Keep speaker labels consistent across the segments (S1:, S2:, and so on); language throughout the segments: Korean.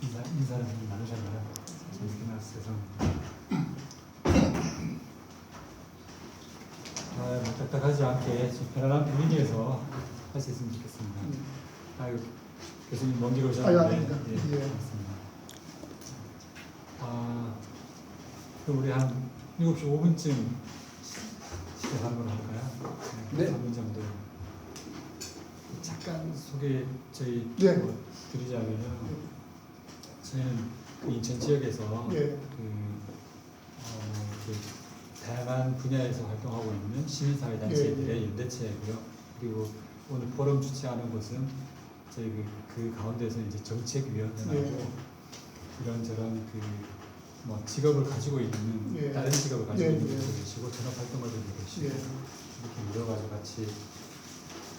S1: 인사는 좀 나누셨나요? 이렇게 나서서 뭐 딱딱하지 않게 좀 편안한 분위기에서 할 수 있으면 좋겠습니다. 아유, 교수님 먼 길 오셨는데 예, 고맙습니다. 그럼 우리 한 7시 5분쯤 시작하는 걸로 할까요?
S2: 네.
S1: 3분 정도. 잠깐 소개 저희
S2: 네.
S1: 뭐 드리자면요. 저희는 그 인천 지역에서
S2: 예.
S1: 그 다양한 분야에서 활동하고 있는 시민사회 단체들의
S2: 예.
S1: 연대체고요. 그리고 오늘 포럼 주최하는 곳은 저희 그 가운데서 이제 정책위원회하고
S2: 예.
S1: 이런저런 뭐 직업을 가지고 있는
S2: 예.
S1: 다른 직업을 가지고
S2: 예.
S1: 있는 분들도 계시고 전업 활동가들도 계시고
S2: 예.
S1: 이렇게 모여가지고 같이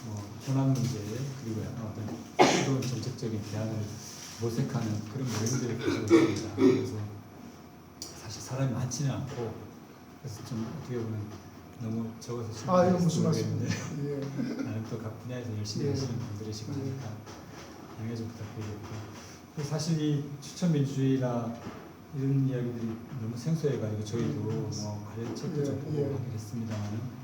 S1: 뭐 현안 문제에 그리고 어떤 새로운 정책적인 대안을 모색하는 그런 모임들을 가지고 있습니다. 그래서 사실 사람이 많지는 않고 그래서 좀 어떻게 보면 너무 적어서
S2: 이거 무슨
S1: 모르겠는데
S2: 말씀이에요?
S1: 나는 또 각 분야에서 열심히
S2: 예.
S1: 하시는 분들이시고
S2: 예.
S1: 하니까 양해 좀 부탁드리겠고 사실 이 추천민주주의나 이런 이야기들이 너무 생소해가지고 저희도 뭐 관련 책도 좀 보고 하긴 했습니다만은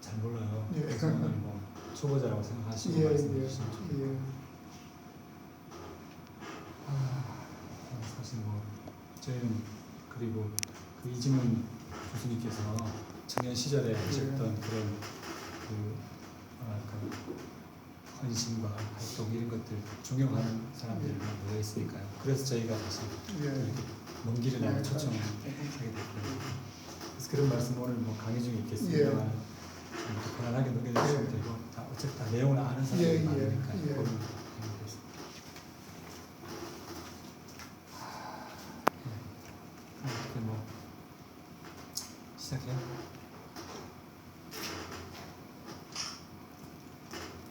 S1: 잘 몰라요.
S2: 예.
S1: 그래서 오늘 뭐 초보자라고 생각하시고
S2: 예.
S1: 말씀해 주시면 좋겠고
S2: 예.
S1: 사실 뭐 저희는 그리고 그 이진훈 교수님께서 청년 시절에 하셨던 그런 헌신과 활동 이런 것들 존경하는 사람들이 모여 있으니까요. 그래서 저희가 사실 이렇게 먼 길을 나를 초청을 하게 됐거든요. 그래서 그런 말씀 오늘 뭐 강의 중에 있겠습니다만 좀 편안하게 넘겨주시면 되고 어차피 다 내용을 아는 사람들이 많으니까요. 어떻게 뭐 시작해요?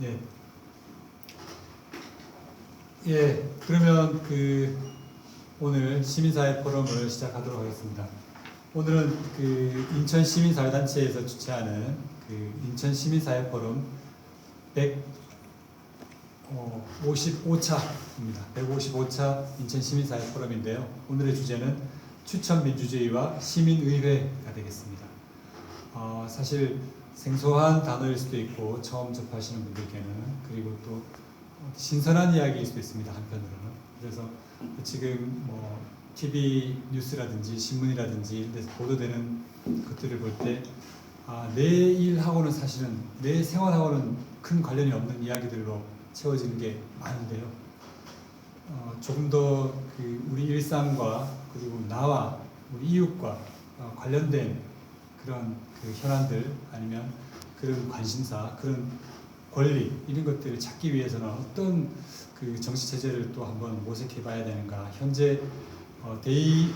S1: 네. 예, 그러면 오늘 시민사회 포럼을 시작하도록 하겠습니다. 오늘은 인천 시민사회단체에서 주최하는 인천 시민사회 포럼 155차입니다. 155차 인천 시민사회 포럼인데요. 오늘의 주제는 추천민주주의와 시민의회가 되겠습니다. 사실 생소한 단어일 수도 있고 처음 접하시는 분들께는 그리고 또 신선한 이야기일 수도 있습니다. 한편으로는. 그래서 지금 뭐 TV 뉴스라든지 신문이라든지 이런 데서 보도되는 것들을 볼 때 내 일하고는 사실은 내 생활하고는 큰 관련이 없는 이야기들로 채워지는 게 많은데요. 조금 더 우리 일상과 그리고 나와 우리 이웃과 관련된 그런 현안들 아니면 그런 관심사, 그런 권리 이런 것들을 찾기 위해서는 어떤 정치 체제를 또 한번 모색해봐야 되는가. 현재 대의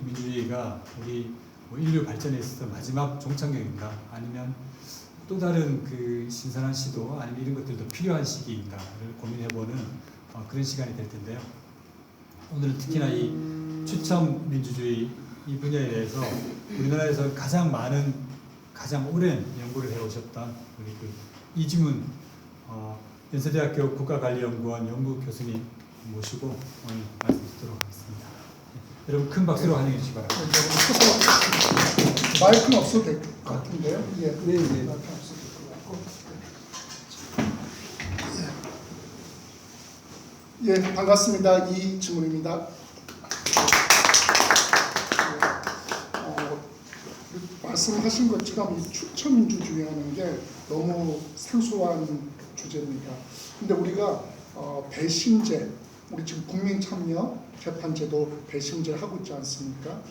S1: 민주주의가 우리 인류 발전에 있어서 마지막 종착역인가, 아니면 또 다른 신선한 시도 아니면 이런 것들도 필요한 시기인가를 고민해보는 그런 시간이 될 텐데요. 오늘은 특히나 이 추천 민주주의 이 분야에 대해서 우리나라에서 가장 오랜 연구를 해오셨던 우리 이진훈 연세대학교 국가관리연구원 연구 교수님 모시고 오늘 말씀 듣도록 하겠습니다. 여러분 큰 박수로 환영해 주시기 바랍니다.
S2: 마이크는 없어도 될 것 같은데요? 예.
S3: 네.
S2: 마이크는 없어도 될 것 같고. 예, 반갑습니다. 이진훈입니다. 말씀하신 것처럼 이 추천민주주의라는 게 너무 생소한 주제입니다. 근데 우리가 배심제, 우리 지금 국민참여 재판제도 배심제를 하고 있지 않습니까?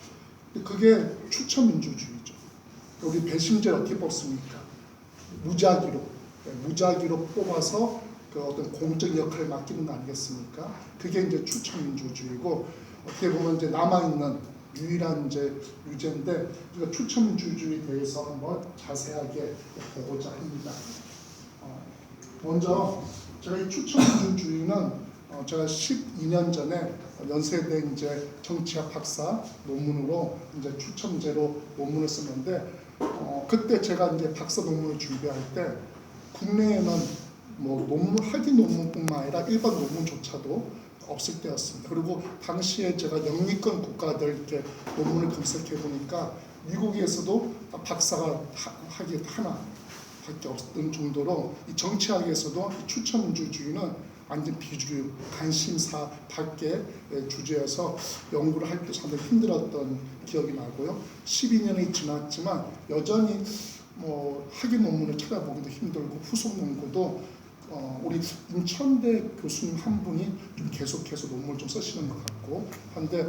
S2: 근데 그게 추천민주주의죠. 우리 배심제를 어떻게 뽑습니까? 무작위로 뽑아서 어떤 공적 역할을 맡기는 거 아니겠습니까? 그게 이제 추천민주주의고, 어떻게 보면 이제 남아있는 유일한 유제인데, 우리가 추천민주주의에 대해서 한번 자세하게 보고자 합니다. 먼저 제가 이 추천민주주의는 제가 12년 전에 연세대 정치학 박사 논문으로 추천제로 논문을 썼는데, 그때 제가 박사 논문을 준비할 때 국내에는 뭐 학위 논문뿐만 아니라 일반 논문조차도 없을 때였습니다. 그리고 당시에 제가 영미권 국가들 이렇게 논문을 검색해 보니까 미국에서도 박사가 학위 하나밖에 없던 정도로 이 정치학에서도 이 추천민주주의는 완전 비주류, 관심사 밖의 주제여서 연구를 할 때 상당히 힘들었던 기억이 나고요. 12년이 지났지만 여전히 뭐 학위 논문을 찾아보기도 힘들고 후속 연구도 우리 인천대 교수님 한 분이 좀 계속해서 논문을 좀 쓰시는 것 같고 한데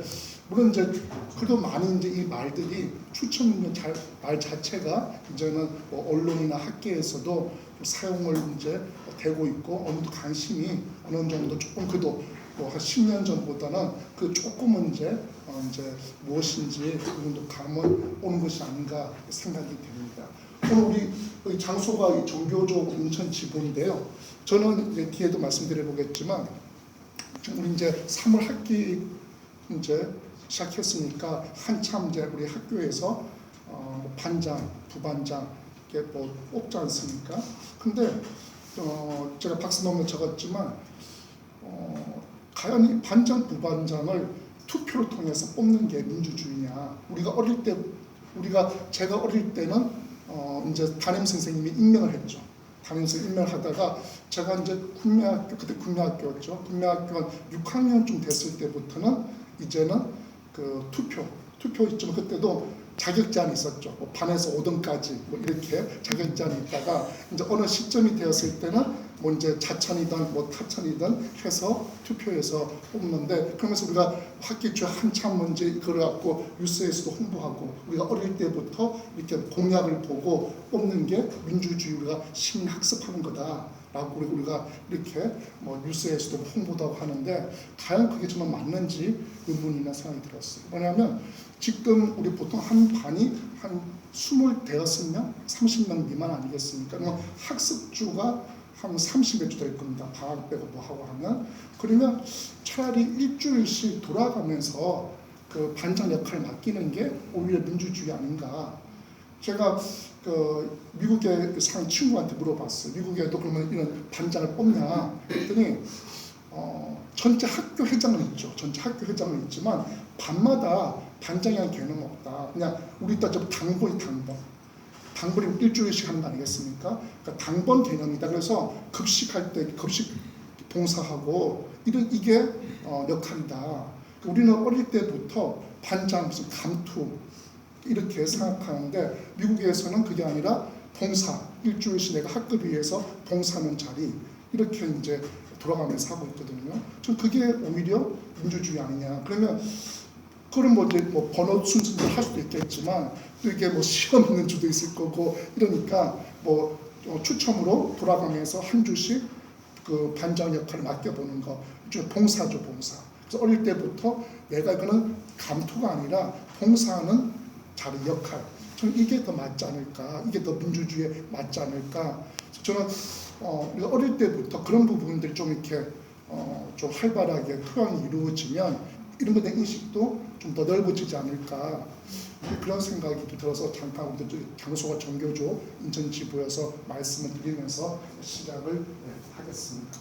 S2: 물론 이제 그래도 많은 이제 이 말들이 추천민 말 자체가 이제는 뭐 언론이나 학계에서도 좀 사용을 이제 되고 있고 어느 정도 관심이 어느 정도 조금 그래도 뭐 한 10년 전보다는 그 조금은 이제 무엇인지 그 정도 감은 오는 것이 아닌가 생각이 됩니다. 오늘 우리 장소가 정교조 인천 지부인데요. 저는 이제 뒤에도 말씀드려 보겠지만 우리 이제 3월 학기 이제 시작했으니까 한참 이제 우리 학교에서 반장, 부반장 이렇게 뭐 뽑지 않습니까? 근데 제가 박스 논문 적었지만 과연 이 반장, 부반장을 투표를 통해서 뽑는 게 민주주의냐? 제가 어릴 때는 이제 담임 선생님이 임명을 했죠. 담임 선생님 임명을 하다가 제가 이제 그때 국민학교였죠. 국민학교 6학년쯤 됐을 때부터는 이제는 그 투표 있지만 그때도 자격 제한이 있었죠. 뭐 반에서 5등까지 뭐 이렇게 자격 제한이 있다가 이제 어느 시점이 되었을 때는 뭐 이제 자천이든 뭐 타천이든 해서 투표해서 뽑는데 그러면서 우리가 학기 초에 한참 문제 그걸 갖고 뉴스에서도 홍보하고 우리가 어릴 때부터 이렇게 공약을 보고 뽑는 게 민주주의 우리가 시민 학습하는 거다라고 우리가 이렇게 뭐 뉴스에서도 홍보도 하고 하는데 과연 그게 정말 맞는지 의문이나 생각이 들었어요. 뭐냐면 지금 우리 보통 한 반이 한 25명, 30명 미만 아니겠습니까? 그러면 학습주가 한 30여 주 될 겁니다. 방학 빼고 뭐 하고 하면. 그러면 차라리 일주일씩 돌아가면서 그 반장 역할을 맡기는 게 오히려 민주주의 아닌가. 제가 그 미국에 사는 친구한테 물어봤어요. 미국에도 그러면 이런 반장을 뽑냐? 그랬더니 전체 학교 회장은 있죠. 전체 학교 회장은 있지만 반마다 반장이라는 개념은 없다. 그냥 우리 따지면 당번이 일주일씩 하는 거 아니겠습니까? 그러니까 당번 개념이다. 그래서 급식할 때 급식 봉사하고 이게 역할이다. 우리는 어릴 때부터 반장 무슨 감투 이렇게 생각하는데 미국에서는 그게 아니라 봉사 일주일씩 내가 학급위에서 봉사하는 자리 이렇게 이제 돌아가면서 하고 있거든요. 전 그게 오히려 민주주의 아니냐. 그러면 그런 뭐 이제 뭐 번호 순서대로 할 수도 있겠지만 또 이게 뭐 시험 있는 주도 있을 거고 이러니까 뭐 추첨으로 돌아가면서 한 주씩 그 반장 역할을 맡겨보는 거, 봉사죠, 봉사. 그래서 어릴 때부터 내가 이거는 감투가 아니라 봉사하는 자리 역할. 저는 이게 더 맞지 않을까, 이게 더 민주주의에 맞지 않을까. 저는 우리가 어릴 때부터 그런 부분들이 좀 이렇게 좀 활발하게 토양이 이루어지면 이런 것에 대한 인식도 좀 더 넓어지지 않을까 그런 생각이 들어서 잠깐 장소가 정교조 인천지부여서 말씀을 드리면서 시작을 하겠습니다.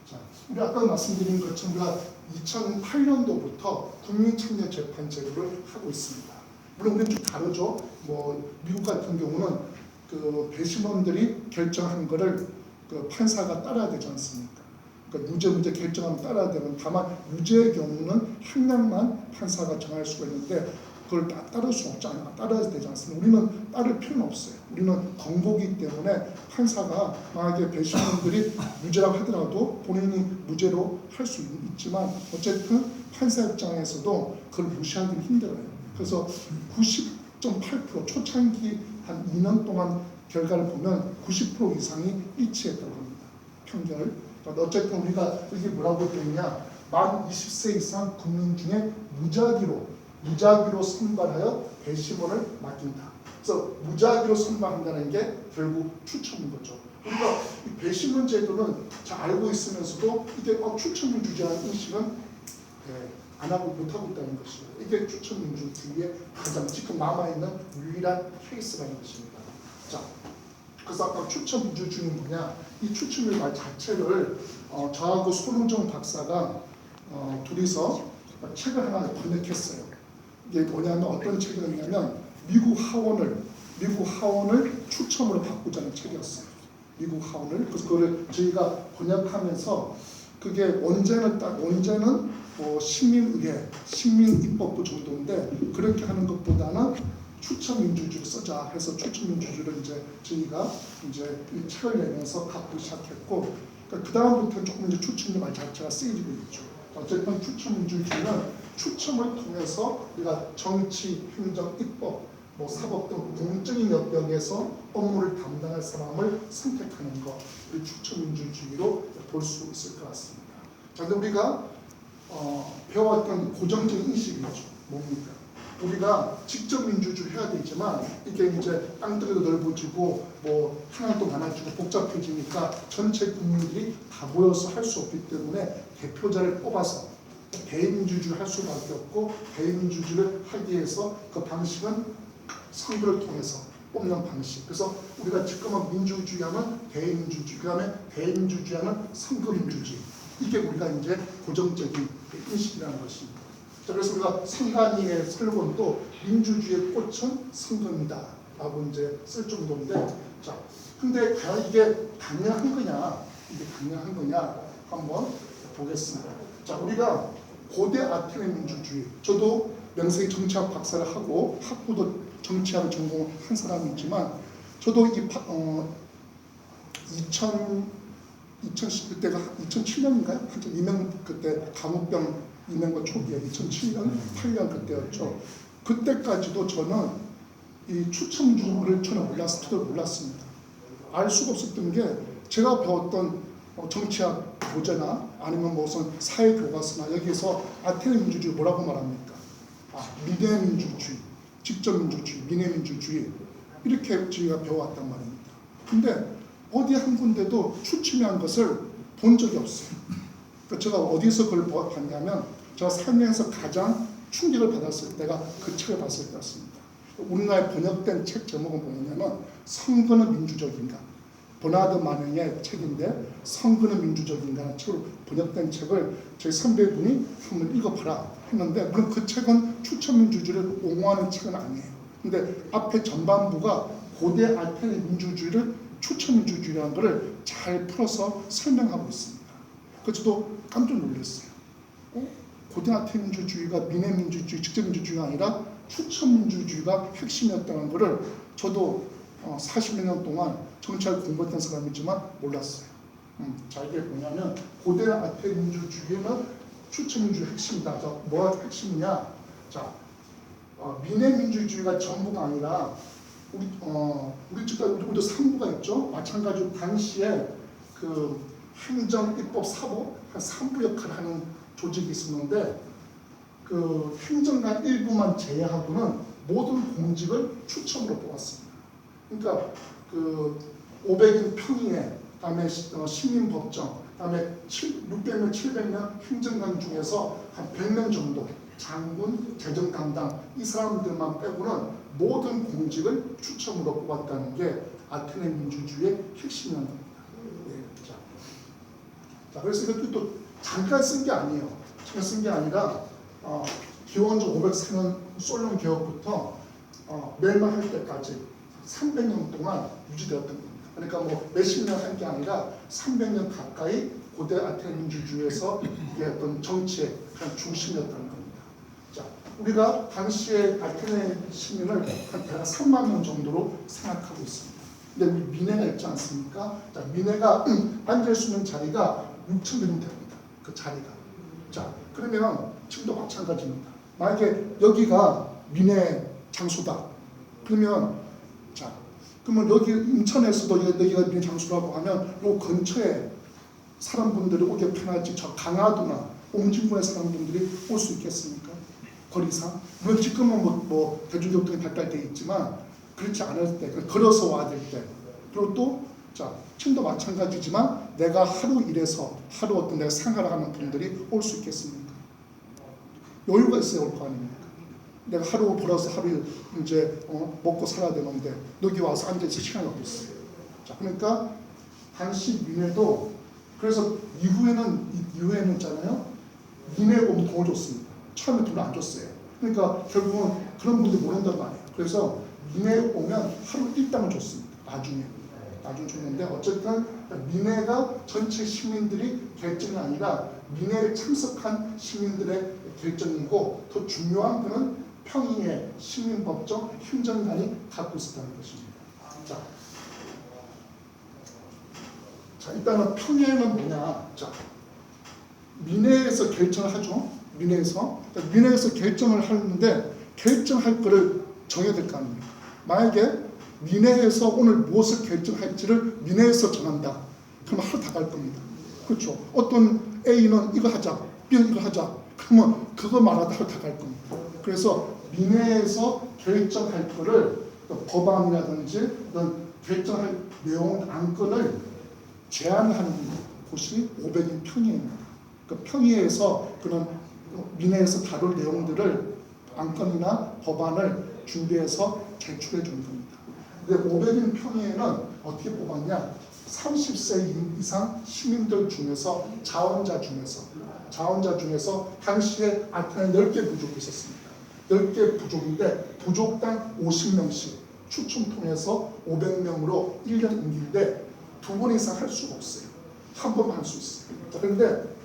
S2: 자, 우리 아까 말씀드린 것처럼 우리가 2008년도부터 국민참여재판 제도를 하고 있습니다. 물론 우리는 좀 다르죠. 뭐 미국 같은 경우는 그 배심원들이 결정한 거를 그 판사가 따라야 되지 않습니까? 그러니까 무죄 결정하면 따라야 되는 다만 유죄의 경우는 한 명만 판사가 정할 수가 있는데 그걸 따를 수 없지 않아 따라야 되지 않습니까? 우리는 따를 필요는 없어요. 우리는 건보기 때문에 판사가 만약에 배심원들이 무죄라고 하더라도 본인이 무죄로 할 수 있지만 어쨌든 판사 입장에서도 그걸 무시하기는 힘들어요. 그래서 90.8% 초창기 한 2년 동안 결과를 보면 90% 이상이 일치했다고 합니다. 평균을. 어쨌든 우리가 이게 뭐라고 되느냐 만 20세 이상 국민 중에 무작위로 선발하여 배심원을 맡긴다. 그래서 무작위로 선발한다는 게 결국 추첨인 거죠. 그러니까 이 배심원 제도는 잘 알고 있으면서도 이게 추첨민주주의라는 인식은 안 하고 못하고 있다는 것이죠. 이게 추첨민주주의의 가장 지금 남아있는 유일한 케이스라는 것입니다. 자, 그래서 아까 추첨민주주의는 뭐냐? 이 추첨의 말 자체를 저하고 손흥정 박사가 둘이서 책을 하나 번역했어요. 이게 뭐냐면 어떤 책이었냐면 미국 하원을 추첨으로 바꾸자는 책이었어요. 미국 하원을. 그래서 그걸 저희가 번역하면서 그게 원제는 시민의회, 시민입법부 정도인데 그렇게 하는 것보다는 추첨민주주의를 쓰자 해서 추첨민주주의를 이제 저희가 이제 이 책을 내면서 갖고 시작했고 그 다음부터 조금 이제 추첨의 자체가 세지고 있죠. 어쨌든 추첨민주주의는 추첨을 통해서 우리가 정치, 행정, 입법, 사법 등 공적인 영역에서 업무를 담당할 사람을 선택하는 것, 이 추첨민주주의로 볼 수 있을 것 같습니다. 자, 근데 우리가 배워왔던 고정적인 인식이죠. 뭡니까? 우리가 직접 민주주의 해야 되지만 이게 이제 땅덩이도 넓어지고 하나도 많아지고 복잡해지니까 전체 국민들이 다 모여서 할 수 없기 때문에 대표자를 뽑아서 대의민주주의를 할 수밖에 없고 대의민주주의를 하기 위해서 그 방식은 선거를 통해서 뽑는 방식. 그래서 우리가 지금은 민주주의하면 대의민주주의, 그 다음에 대의민주주의하면 선거민주주의. 이게 우리가 이제 고정적인 인식이라는 것입니다. 자, 그래서 우리가 선관위의 슬로건도 민주주의의 꽃은 선거입니다 라고 이제 쓸 정도인데, 자, 근데 과연 이게 당연한 거냐 한번 보겠습니다. 자, 우리가 고대 아테네 민주주의, 저도 명색이 정치학 박사를 하고 학부도 정치학을 전공한 사람이지만 저도 2010그때가 2007년인가요? 한참 그때 감옥병 이명박 초기에 2007년, 8년 그때였죠. 그때까지도 저는 이 추첨주를 저는 몰랐습니다. 알 수가 없었던 게 제가 배웠던 정치학 교재나 아니면 무슨 사회교과서나 여기에서 아테네 민주주의 뭐라고 말합니까? 민의민주주의, 직접민주주의, 민의민주주의 이렇게 저희가 배워왔단 말입니다. 근데 어디 한 군데도 추첨한 것을 본 적이 없어요. 그러니까 제가 어디서 그걸 봤냐면 제가 살면서 가장 충격을 받았을 때가 그 책을 봤을 때였습니다. 우리나라에 번역된 책 제목은 뭐냐면 선거는 민주적인가? 버나드 마닝의 책인데 선거는 민주적인가라는 책으로 번역된 책을 저희 선배분이 한번 읽어봐라 했는데 물론 그 책은 추첨민주주의를 옹호하는 책은 아니에요. 근데 앞에 전반부가 고대 아테네 민주주의를 추첨민주주의라는 것을 잘 풀어서 설명하고 있습니다. 그래서 저도 깜짝 놀랐어요. 고대 아테네 민주주의가 민의민주주의, 직접민주주의가 아니라 추첨민주주의가 핵심이었다는 것을 저도 40여 년 동안 정치학을 공부했던 사람이지만 몰랐어요. 자, 이게 뭐냐면 고대 아테네 민주주의는 추첨민주주의 핵심이다. 자, 뭐가 핵심이냐? 자, 민의민주주의가 전부가 아니라 우리도 상부가 있죠. 마찬가지로 당시에 그 행정, 입법, 사법 한 3부 역할을 하는 조직이 있었는데 그 행정관 일부만 제외하고는 모든 공직을 추첨으로 뽑았습니다. 그러니까 그 500인 평의회, 그다음에 시민법정, 그다음에 600명, 700명 행정관 중에서 한 100명 정도 장군, 재정 담당 이 사람들만 빼고는 모든 공직을 추첨으로 뽑았다는 게 아테네 민주주의의 핵심이었습니다. 네, 자, 그래서 이것도 또 잠깐 쓴 게 아니에요. 잠깐 쓴 게 아니라 기원전 504년 솔론 개혁부터 멸망할 때까지 300년 동안 유지되었던 겁니다. 그러니까 몇십 년 한 게 아니라 300년 가까이 고대 아테네 민주주의에서 이게 어떤 정치의 그런 중심이었다는 겁니다. 자, 우리가 당시에 아테네 시민을 한 대략 3만 명 정도로 생각하고 있습니다. 근데 우리 미네가 있지 않습니까? 자, 미네가 앉을 수 있는 자리가 6,000명 됩니다. 그 자리가. 자, 그러면 지금도 마찬가지입니다. 만약에 여기가 미네 장소다. 그러면 여기 인천에서도 여기가 미네 장소라고 하면 요 근처에 사람분들이 오기 편하지 저 강화도나 옹진군의 사람분들이 올 수 있겠습니까? 거리상? 물론 지금은 대중교통이 발달되어 있지만 그렇지 않을 때, 걸어서 와야 될 때, 그리고 또 지금도 마찬가지지만 내가 하루 일해서 하루 어떤 내가 생활을 하는 분들이 올 수 있겠습니까? 여유가 있어야 올 거 아닙니까? 내가 하루 벌어서 하루 이제 먹고 살아야 되는데 여기 와서 앉아있을 시간이 없었어요. 자, 그러니까 당시 민회도 그래서 이후에는 있잖아요. 민회에 오면 돈을 줬습니다. 처음에 돈을 안 줬어요. 그러니까 결국은 그런 분들 모른단 말이에요. 그래서 민회에 오면 하루 일당을 줬습니다. 나중에 줬는데 어쨌든 민회가 전체 시민들이 결정이 아니라 민회에 참석한 시민들의 결정이고 더 중요한 것은 평의회 시민법정 행정관이 갖고 있었다는 것입니다. 자, 일단은 평의회는 뭐냐? 자, 민회에서 결정을 하죠. 민회에서 결정을 하는데 결정할 거를 정해야 될 거 아닙니까? 만약에 민회에서 오늘 무엇을 결정할지를 민회에서 정한다. 그러면 하루 다 갈 겁니다. 그렇죠? 어떤 A는 이거 하자, B는 이거 하자. 그러면 그거 말하다 하루 다 갈 겁니다. 그래서 민회에서 결정할 거를 법안이라든지 어떤 결정할 내용 안건을 제안하는 곳이 500인 평의회입니다. 그 평의회에서 그런 민회에서 다룰 내용들을 안건이나 법안을 준비해서 제출해 주는 겁니다. 근데 500인 평의회는 어떻게 뽑았냐? 30세 이상 시민들 중에서 자원자 중에서 당시에 아테네 10개 부족이 있었습니다. 10개 부족인데 부족당 50명씩 추첨 통해서 500명으로 1년 임기인데 2번 이상 할 수가 없어요. 한 번만 할 수 있어요. 그런데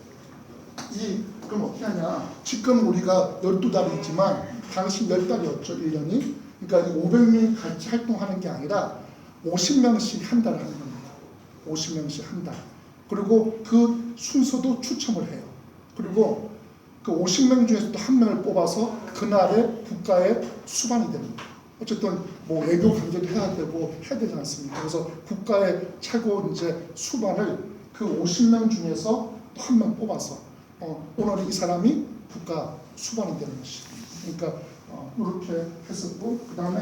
S2: 그럼 어떻게 하냐? 지금 우리가 12달이지만 당시 10달이었죠, 1년이. 그러니까 이 500명이 같이 활동하는 게 아니라 50명씩 한 달 하는 겁니다. 50명씩 한 달. 그리고 그 순서도 추첨을 해요. 그리고 그 50명 중에서 또 한 명을 뽑아서 그날의 국가의 수반이 됩니다. 어쨌든 뭐 외교 관계도 해야 되지 않습니까? 그래서 국가의 최고 이제 수반을 그 50명 중에서 또 한 명 뽑아서 오늘은 이 사람이 국가 수반이 되는 것이죠. 그러니까 이렇게 했었고 그 다음에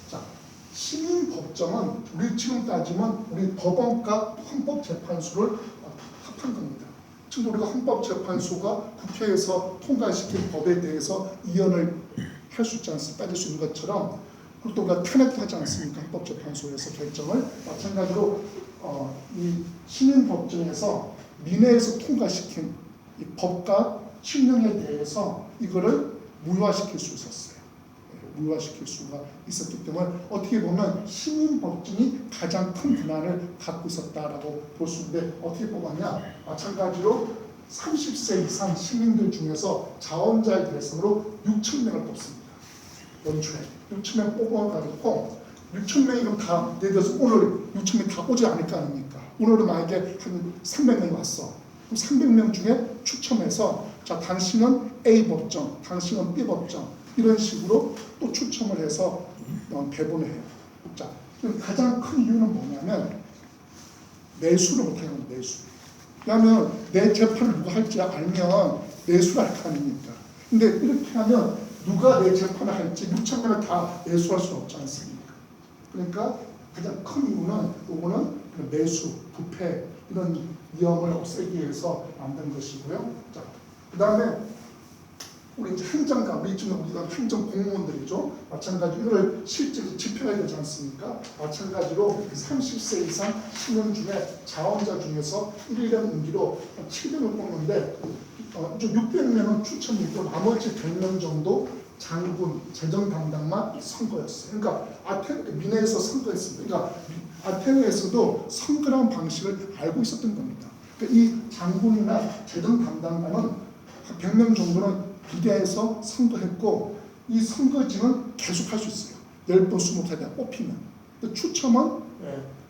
S2: 자 시민법정은 우리 지금 따지면 우리 법원과 헌법재판소를 합한 겁니다. 지금 우리가 헌법재판소가 국회에서 통과시킨 법에 대해서 이연을 할 수 있지 않습니까? 빠질 수 있는 것처럼 그리고 또 우리가 탄핵도 하지 않습니까? 헌법재판소에서 결정을 마찬가지로 이 시민법정에서 민회에서 통과시킨 이 법과칙령에 대해서 이거를 무효화시킬 수 있었어요. 무효화시킬 수가 있었기 때문에 어떻게 보면 시민법정이 가장 큰 권한을 갖고 있었다라고 볼 수 있는데 어떻게 뽑았냐? 마찬가지로 30세 이상 시민들 중에서 자원자의 대상으로 6,000명을 뽑습니다. 연초에 6,000명 뽑아가지고 6,000명이 그럼 다 예를 들어서 오늘 6,000명이 다 오지 않을 거 아닙니까? 오늘은 만약에 한 300명이 왔어. 그럼 300명 중에 추첨해서 자 당신은 A 법정, 당신은 B 법정 이런 식으로 또 추첨을 해서 배분을 해요. 자 가장 큰 이유는 뭐냐면 매수를 못해요. 매수. 왜냐하면 내 재판을 누가 할지 알면 매수를 할 거 아닙니까? 근데 이렇게 하면 누가 내 재판을 할지 6,000명을 다 매수할 수 없지 않습니까? 그러니까 가장 큰 이유는 이거는 매수, 부패 이런 위험을 없애기 위해서 만든 것이고요. 자, 그 다음에 우리 이제 행정가, 우리 지금 우리가 행정 공무원들이죠. 마찬가지로 이걸 실제 집행해야 되지 않습니까? 마찬가지로 30세 이상 시민 중에 자원자 중에서 1년 임기로 7명을 뽑는데 600명은 추첨이고 나머지 100명 정도 장군, 재정 담당만 선거였어요. 그러니까 아테네 민회에서 선거했습니다. 그러니까 아테네에서도 선거라는 방식을 알고 있었던 겁니다. 그러니까 이 장군이나 재정 담당관은 100명 정도는 비대해서 선거했고 이 선거지는 계속 할 수 있어요. 10번, 20번 뽑히면. 추첨은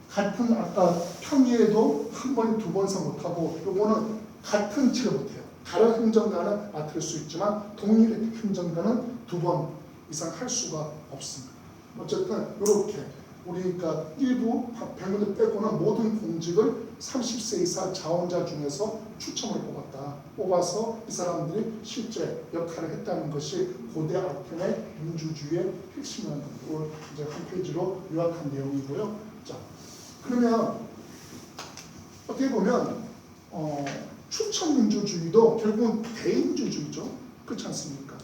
S2: 같은 아까 평의에도 한 번, 2번 이상 못하고 요거는 같은 치를 못해요. 다른 행정가는 맡을 수 있지만 동일 행정가는 2번 이상 할 수가 없습니다. 어쨌든 이렇게 우리가 일부 100명들 빼고는 모든 공직을 30세 이상 자원자 중에서 추첨을 뽑아서 이 사람들이 실제 역할을 했다는 것이 고대 아테네 민주주의의 핵심이라는 걸 이제 한 페이지로 요약한 내용이고요. 자, 그러면 어떻게 보면 추천 민주주의도 결국은 대인주주의죠. 그렇지 않습니까?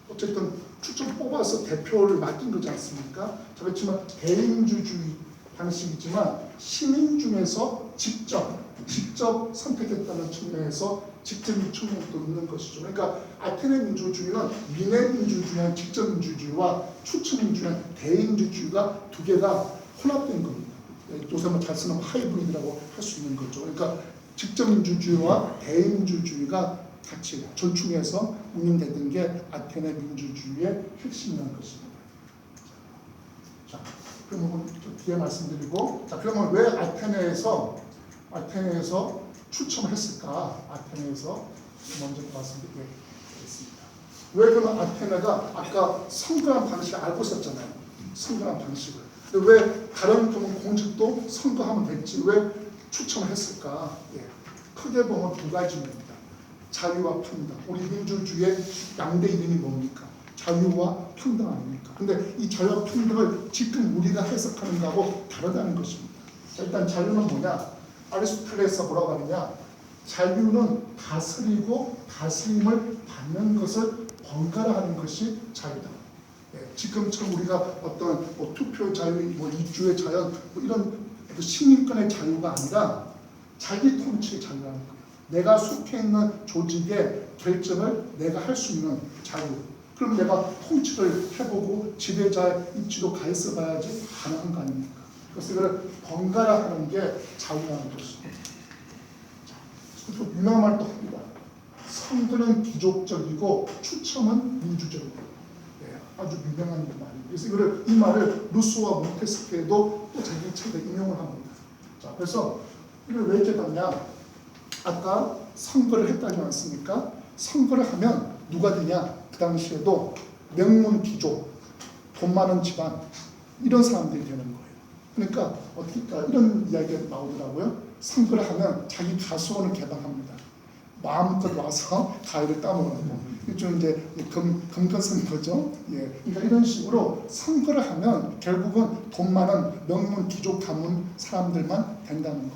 S2: 어쨌든 추천 뽑아서 대표를 맡긴 거지 않습니까? 그렇지만 대인주주의 방식이지만 시민 중에서 직접 선택했다는 측면에서 직접민 측면도 있는 것이죠. 그러니까 아테네 민주주의는 민의 민주주의와 직접 민주주의와 추천 민주주의와 대민주주의가 두 개가 혼합된 겁니다. 요새 잘 쓰는 하이브리드라고 할 수 있는 거죠. 그러니까 직접 민주주의와 대민주주의가 같이 절충해서 운영되던 게 아테네 민주주의의 핵심이라는 것입니다. 자, 그러면 뒤에 말씀드리고, 자, 그러면 왜 아테네에서 추첨했을까? 아테네에서 먼저 말씀드리겠습니다. 왜 그러면 아테네가 아까 선거한 방식을 알고 있었잖아요. 선거한 방식을. 근데 왜 다른 공직도 선거하면 됐지? 왜 추첨을 했을까? 예. 크게 보면 두 가지입니다. 자유와 평등. 우리 민주주의의 양대 이름이 뭡니까? 자유와 평등 아닙니까? 근데 이 자유와 평등을 지금 우리가 해석하는 거하고 다르다는 것입니다. 자, 일단 자유는 뭐냐? 아리스토텔레스가 뭐라고 하느냐? 자유는 다스리고 다스림을 받는 것을 번갈아 하는 것이 자유다. 예, 지금처럼 우리가 어떤 투표 자유, 이주의 자유, 이런 시민권의 자유가 아니라 자기 통치의 자유라는 거예요. 내가 속해 있는 조직의 결정을 내가 할 수 있는 자유. 그럼 내가 통치를 해보고 지배자의 입지도 가있어 봐야지 가능한 거 아닙니까? 그래서 이걸 번갈아 하는 게 자유라는 것입니다. 그래서 유명한 말도 합니다. 선거는 귀족적이고 추첨은 민주적이고. 예, 아주 유명한 말입니다. 그래서 이 말을 루소와 몬테스키에도 또 자기 책에 인용을 합니다. 자, 그래서 이걸 왜 이렇게 봤냐? 아까 선거를 했다지 않습니까? 선거를 하면 누가 되냐? 그 당시에도 명문 귀족, 돈 많은 집안 이런 사람들이 되는 거예요. 그러니까 어떻게 이런 이야기가 나오더라고요. 선거를 하면 자기 가수원을 개방합니다. 마음껏 와서 가위를 따먹으라고. 좀 이제 금건선거죠. 예, 그러니까 이런 식으로 선거를 하면 결국은 돈 많은 명문 귀족 가문 사람들만 된다는 거예요.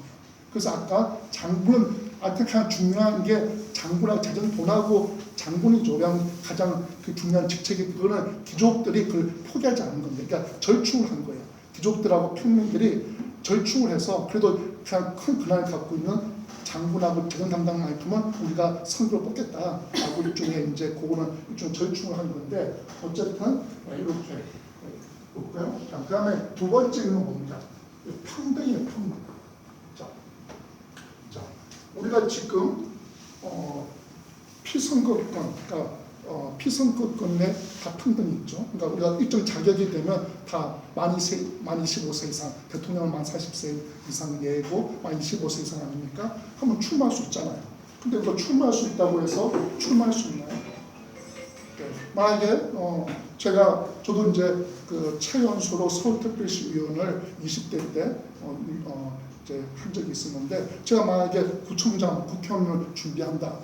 S2: 그래서 아까 장군은 가장 중요한 게 장군하고 재정 돈하고 장군이죠. 가장 그 중요한 직책이 그거는 귀족들이 그걸 포기하지 않은 겁니다. 그러니까 절충을 한 거예요. 귀족들하고 평민들이 절충을 해서 그래도 그냥 큰 권한을 갖고 있는 장군하고 재정 담당만큼은 우리가 선거를 뽑겠다라고 일종의 이제 그거는 일종 절충을 한 건데 어쨌든 이렇게 볼까요? 그 다음에 두 번째는 뭡니까? 평등이에요, 평등. 자, 우리가 지금 피선거권, 그러니까 피선거권 내 다 평등이 있죠. 그러니까 우리가 일정 자격이 되면 다 만 25세 이상, 대통령은 만 40세 이상 예고 만 25세 이상 아닙니까? 한번 출마할 수 있잖아요. 근데 그거 출마할 수 있다고 해서 출마할 수 있나요? 네. 만약에 저도 이제 그 최연소로 서울특별시 의원을 20대 때 이제 한 적이 있었는데 제가 만약에 구청장, 국회의원을 준비한다.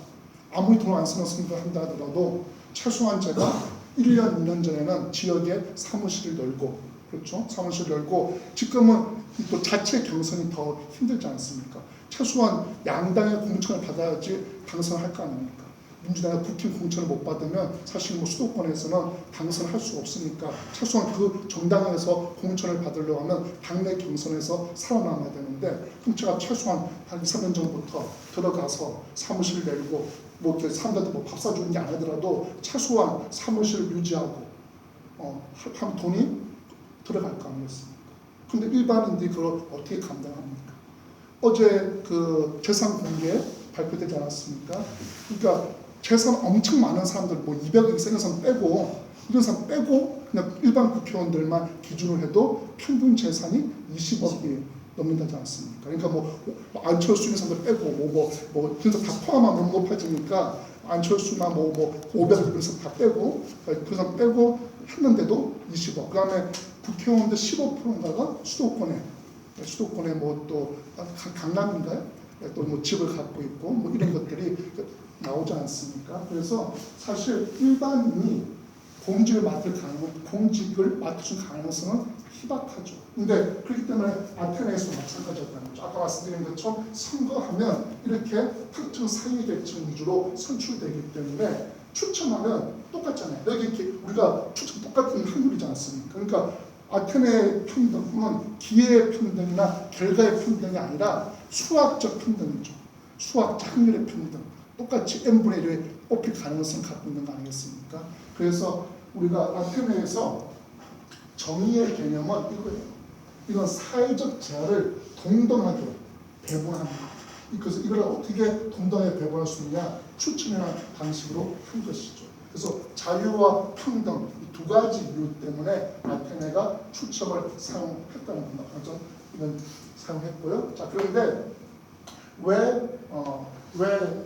S2: 아무리 돈 안 쓰는 선거를 한다 하더라도 최소한 제가 1년, 2년 전에는 지역에 사무실을 열고, 그렇죠? 사무실을 열고, 지금은 또 자체 경선이 더 힘들지 않습니까? 최소한 양당의 공천을 받아야지 당선할 거 아닙니까? 민주당의 국회 공천을 못 받으면 사실 뭐 수도권에서는 당선할 수가 없으니까 최소한 그 정당에서 공천을 받으려고 하면 당내 경선에서 살아남아야 되는데 그럼 제가 최소한 한 2, 3년 전부터 들어가서 사무실을 내고 뭐 사람들한테 뭐 밥 사주는 게 아니더라도 최소한 사무실을 유지하고 한 돈이 들어갈 거 아니겠습니까? 근데 일반인들이 그걸 어떻게 감당합니까? 어제 그 재산 공개 발표되지 않았습니까? 그러니까 재산 엄청 많은 사람들, 뭐 200억 이상 사람 빼고, 이런 사람 빼고, 그냥 일반 국회의원들만 기준으로 해도 평균 재산이 20억이 넘는다지 않습니까? 그러니까 뭐, 안철수 있는 사람들 빼고, 그래서 다 포함하면 너무 높아지니까, 안철수나 500억 이런 사람 다 빼고, 그 사람 빼고 했는데도 20억. 그 다음에 국회의원들 15%인가가 수도권에 뭐 또, 강남인가요? 또 뭐 집을 갖고 있고, 뭐 이런 것들이 나오지 않습니까? 그래서 사실 일반인이 공직을 맡을 수 가능성은 희박하죠. 근데 그렇기 때문에 아테네에서 마찬가지였다는 거죠. 아까 말씀드린 것처럼 선거하면 이렇게 특정 사회계층 위주로 선출되기 때문에 추첨하면 똑같잖아요. 여기 이렇게 우리가 추첨 똑같은 확률이지 않습니까? 그러니까 아테네의 평등은 기회의 평등이나 결과의 평등이 아니라 수학적 평등이죠. 수학적 확률의 평등. 똑같이 n분의 1을 뽑힐 가능성을 갖고 있는 거 아니겠습니까? 그래서 우리가 아테네에서 정의의 개념은 이거예요. 이건 사회적 재화를 동등하게 배분합니다. 그래서 이걸 어떻게 동등하게 배분할 수 있느냐? 추첨이라는 방식으로 한 것이죠. 그래서 자유와 평등 이 두 가지 이유 때문에 아테네가 추첨을 사용했다는 겁니다. 그래서 이건 사용했고요. 자, 그런데 왜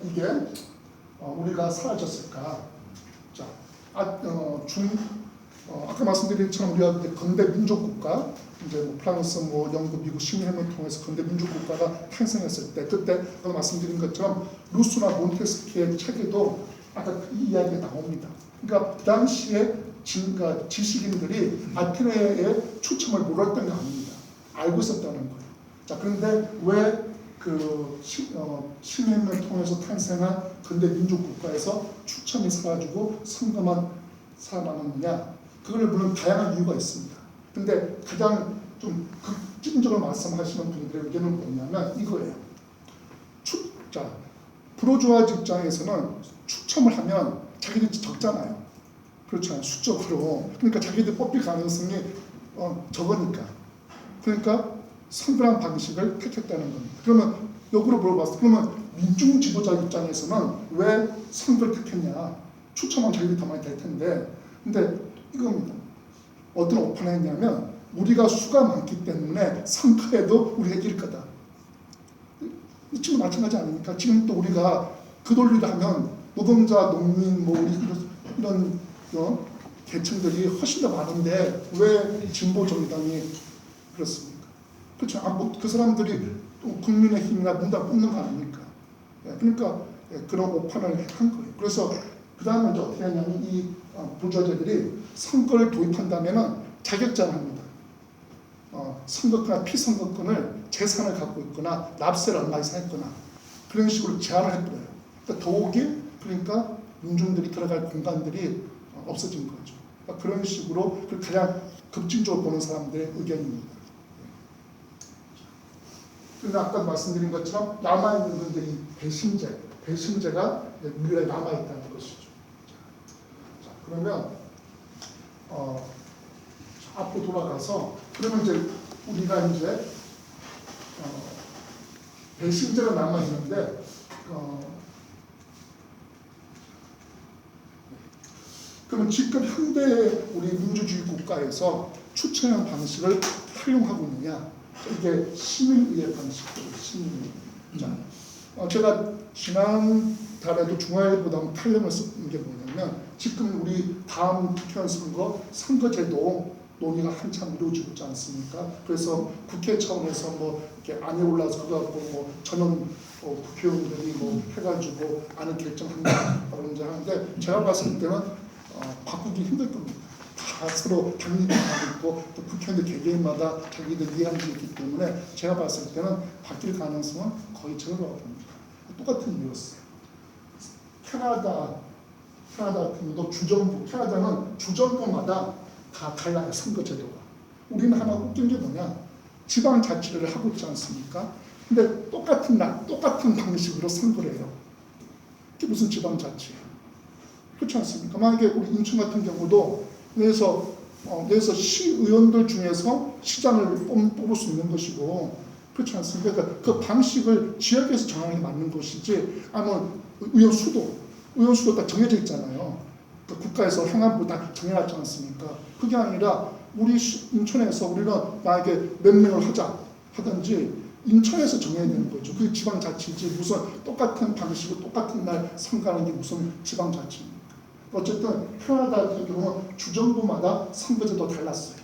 S2: 이게 우리가 사라졌을까? 자, 아까 말씀드린 것처럼 우리가 근대 민족국가, 이제 뭐 프랑스, 뭐 영국, 미국 식민혁명을 통해서 근대 민족국가가 탄생했을 때, 그때 아까 말씀드린 것처럼 루소나 몬테스키의 책에도 아까 이 이야기가 나옵니다. 그러니까 그 당시에 지식인들이 아테네의 추첨을 몰랐던 게 아닙니다. 알고 있었다는 거예요. 자, 그런데 왜 그 식민혁명을 통해서 탄생한 근대 민족국가에서 추첨이 사라지고 선거만 살아남았느냐? 그걸 물론 다양한 이유가 있습니다. 근데 가장 좀 극진적으로 말씀하시는 분들의 의견은 뭐냐면 이거예요. 자, 부르주아 입장에서는 추첨을 하면 자기들이 적잖아요. 그렇잖아요. 수적으로. 그러니까 자기들 뽑힐 가능성이 적으니까. 그러니까 선거란 방식을 택했다는 겁니다. 그러면 역으로 물어봤어요. 그러면 민중 지도자 입장에서는 왜 선거를 택했냐? 추첨은 자기들이 더 많이 될 텐데. 근데 이겁니다. 어떤 오판을 했냐면 우리가 수가 많기 때문에 선거에도 우리가 이길 거다. 지금 마찬가지 아닙니까? 지금 또 우리가 그 논리를 하면 노동자, 농민, 뭐 이런 계층들이 훨씬 더 많은데 왜 진보 정당이 그렇습니까? 그렇죠. 그 사람들이 국민의힘이나 문당 뽑는 거 아닙니까? 그러니까 그런 오판을 한 거예요. 그래서 그 다음에 이제 어떻게 하냐면 이 부주자들이 선거를 도입한다면은 자격제를 합니다. 선거권이나 피선거권을 재산을 갖고 있거나 납세를 얼마 이상 했거나 그런 식으로 제한을 해버려요. 그러니까 더욱이 그러니까 민중들이 들어갈 공간들이 없어진 거죠. 그러니까 그런 식으로 가장 급진적으로 보는 사람들의 의견입니다. 그런데 아까 말씀드린 것처럼 남아있는 건데 이 배심제가 유일하게 남아있다는 것이죠. 자, 그러면 앞으로 돌아가서 그러면 이제 우리가 이제 배심제가 남아있는데 그러면 지금 현대 우리 민주주의 국가에서 추천형 방식을 활용하고 있느냐? 이게 시민의회 방식이에요. 시민의회. 자, 제가 지난달에도 중앙일보도 한번 칼럼을 쓴 게 뭐냐면 지금 우리 다음 국회의원 선거제도 논의가 한참 이루어지고 있지 않습니까? 그래서 국회 차원에서 뭐 이렇게 안에 올라서 그거 갖고 뭐 전원 국회의원들이 뭐 해가지고 안을 결정한다고 이제 하는데 제가 봤을 때는 바꾸기 힘들 겁니다. 다 서로 당리가 있고 또 국회의원들 개개인마다 자기들 이해하는 게 있기 때문에 제가 봤을 때는 바뀔 가능성은 거의 제로라고 봅니다. 똑같은 이유였어요. 캐나다 같은 경우도 주정부, 캐나다는 주정부마다 다 달라요. 선거제도가. 우리는 하나 웃긴 게 뭐냐? 지방자치를 하고 있지 않습니까? 근데 똑같은 방식으로 선거를 해요. 그게 무슨 지방자치예요? 그렇지 않습니까? 만약에 우리 인천 같은 경우도 내에서 시의원들 중에서 시장을 뽑을 수 있는 것이고 그렇지 않습니까? 그러니까 그 방식을 지역에서 정하는 게 맞는 것이지 아니면 의원 수도 다 정해져 있잖아요. 그 국가에서 행안부 다 정해놨지 않습니까? 그게 아니라 우리 인천에서 우리는 만약에 몇 명을 하든지 인천에서 정해야 되는 거죠. 그게 지방자치지 무슨 똑같은 방식으로 똑같은 날 선거하는 게 무슨 지방자치입니까? 어쨌든 캐나다 같은 경우는 주정부마다 선거제도 달랐어요.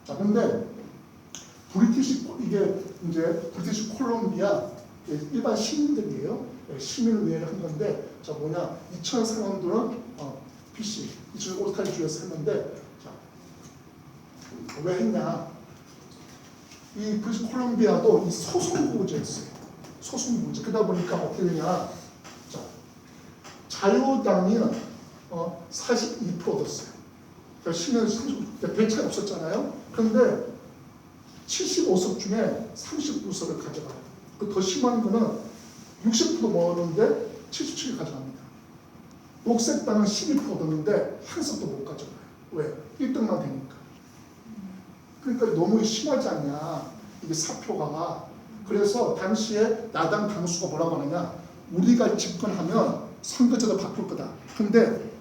S2: 자, 근데 브리티시 콜롬비아 일반 시민들이에요. 시민의회를 한 건데 자 뭐냐 2천 사람들은 PC 오스트랄리아 주에서 했는데 자, 왜 했냐? 이 브리티시 콜롬비아도 이 소송구제였어요. 소송구제. 그러다 보니까 어떻게 되냐? 자, 자유당이 42% 얻었어요. 그러니까 시민 30%, 별 차이 없었잖아요. 그런데 75석 중에 39석을 가져가요. 그 더 심한 거는 60% 모았는데 77 가져갑니다. 녹색당은 12% 얻었는데 한 석도 못 가져가요. 왜? 1등만 되니까. 그러니까 너무 심하지 않냐, 이게 사표가. 그래서 당시에 야당 당수가 뭐라고 하느냐, 우리가 집권하면 선거제도 바꿀 거다. 근데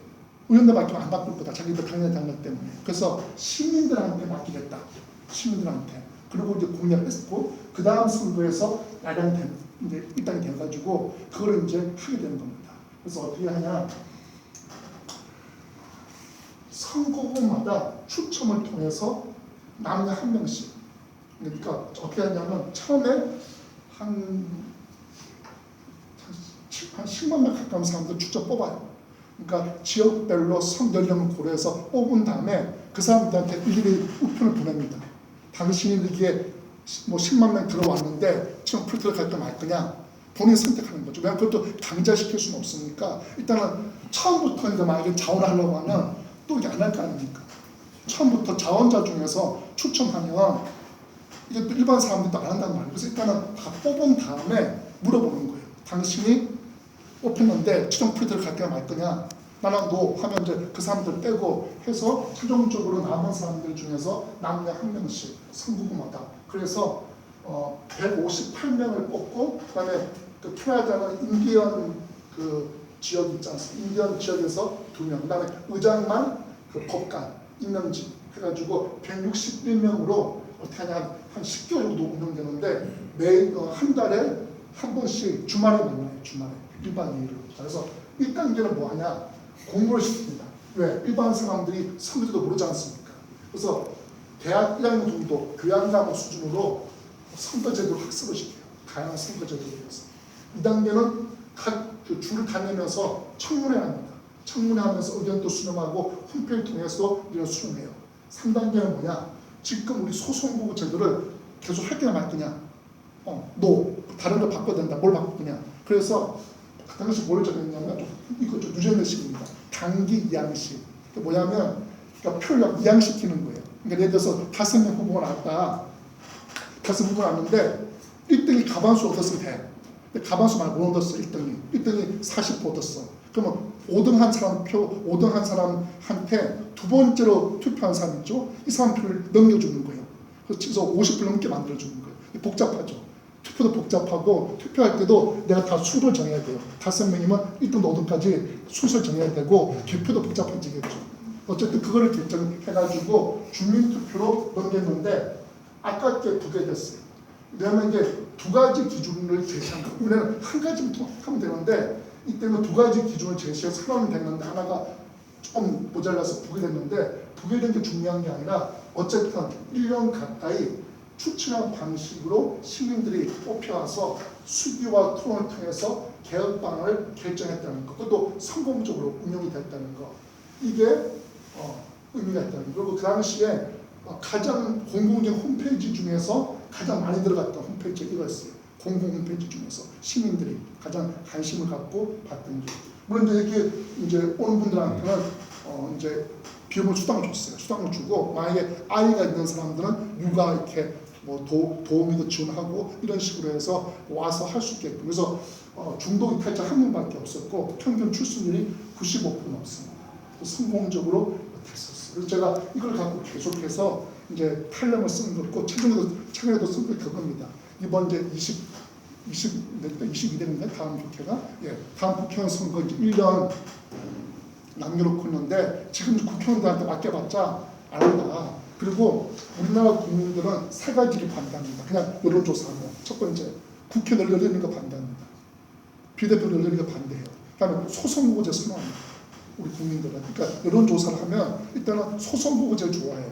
S2: 의원들 맡기면 안 바꿀 거다. 자기들 당내 당력 때문에. 그래서 시민들한테 맡기겠다. 시민들한테. 그리고 이제 공약했고, 그 다음 선거에서 야당이 이제 입당이 돼가지고 그걸 이제 하게 되는 겁니다. 그래서 어떻게 하냐, 선거구마다 추첨을 통해서 남녀 한 명씩. 그러니까 어떻게 하냐면 처음에 한 10만 명 가까운 사람들 추첨 뽑아요. 그러니까 지역별로 성 연령을 고려해서 뽑은 다음에 그 사람들한테 일일이 우편을 보냅니다. 당신이 이게 뭐 10만 명 들어왔는데 지금 풀트를 갈까 말 거냐, 본인이 선택하는 거죠. 왜냐하면 그것도 강제시킬 수는 없으니까 일단은 처음부터 이제 만약에 자원을 하려고 하면 또 이게 안 할 거 아닙니까? 처음부터 자원자 중에서 추첨하면 이게 또 일반 사람들도 안 한단 말이에요. 그래서 일단은 다 뽑은 다음에 물어보는 거예요. 당신이 뽑혔는데 최종 풀트를 갈까 말 거냐, 나는 노 하면 이제 그 사람들 빼고 해서 최종적으로 남은 사람들 중에서 남녀 한 명씩 선거구마다. 그래서 158명을 뽑고, 그다음에 그 캐나다는 인디언 그 지역 있지 않습니까? 인디언 지역에서 2명, 그다음에 의장만 그 법관 임명직 해가지고 161명으로 어떻게 하냐, 한 10개월 정도 운영되는데 매일 한 달에 한 번씩 주말에 만나요. 주말에 일반 일을. 그래서 1단계는 뭐 하냐, 공부를 시킵니다. 왜? 일반 사람들이 선거제도 모르지 않습니까? 그래서 대학 1학년 정도 교양과목 수준으로 선거제도를 학습을 시켜요. 다양한 선거제도에 대해서. 2단계는 각 그 주를 다니면서 청문회합니다. 청문회하면서 의견도 수렴하고 홈페이지 통해서 의견 수렴해요. 3단계는 뭐냐? 지금 우리 소선거구 제도를 계속 할 거냐 말 거냐? 노. 다른 걸 바꿔야 된다. 뭘 바꿀 거냐? 그래서 그 당시 뭘 정했냐면 이거 좀 유전의식입니다. 단기 이양식. 뭐냐면 그러니까 표를 이양시키는 거예요. 그러니까 예를 들어서 5명 후보가 나왔다. 5명 왔는데 1등이 가반수 얻었으면 돼. 근데 가반수 말고 못 얻었어. 1등이 40% 얻었어. 그러면 5등 한 사람 표, 5등 한 사람한테 두 번째로 투표한 사람 있죠? 이 사람 표를 넘겨주는 거예요. 그래서 50표 넘게 만들어주는 거예요. 복잡하죠. 투표도 복잡하고 투표할 때도 내가 다 수를 정해야 돼요. 5명이면 1등 5등까지 순서를 정해야 되고 개표도 복잡해지겠죠. 어쨌든 그거를 결정해가지고 주민투표로 넘겼는데 아깝게 두게 됐어요. 왜냐하면 이제 두 가지 기준을 제시한 거예요. 우리는 한 가지부터 하면 되는데 이때는 두 가지 기준을 제시해서 하나는 됐는데 하나가 좀 모자라서 부결됐는데 부결된 게 중요한 게 아니라 어쨌든 1년 가까이 추천한 방식으로 시민들이 뽑혀와서 수기와 토론을 통해서 개혁방안을 결정했다는 것, 그것도 성공적으로 운영이 됐다는 것, 이게 의미가 있다는 것. 그리고 그 당시에 가장 공공적 홈페이지 중에서 가장 많이 들어갔던 홈페이지가 이거였어요. 공공 홈페이지 중에서 시민들이 가장 관심을 갖고 봤던 게. 물론 이제 이제 오는 분들한테는 이제 비용을 수당을 줬어요. 수당을 주고 만약에 아이가 있는 사람들은 육아 이렇게 뭐 도우미도 지원하고 이런 식으로 해서 와서 할 수 있게끔. 그래서 중도 이탈자 한 명밖에 없었고 평균 출생률이 95% 넘습니다. 성공적으로 됐었어요. 그래서 제가 이걸 갖고 계속해서 이제 탄력을 쓰는 거고 최근에도 쓴 게 그겁니다. 이번 이제 22대인데 다음 국회가 다음 국회의원 선거 이제 1년 남겨놓고 있는데 지금 국회의원들한테 맡겨봤자 안 한다. 그리고 우리나라 국민들은 세 가지를 반대합니다. 그냥 여론조사하면 첫 번째 국회를 열리는 거 반대합니다. 비대표를 열리는 거 반대해요. 그다음에 소선거구제 선호합니다. 우리 국민들은. 그러니까 여론조사를 하면 일단은 소선거구제 좋아해요.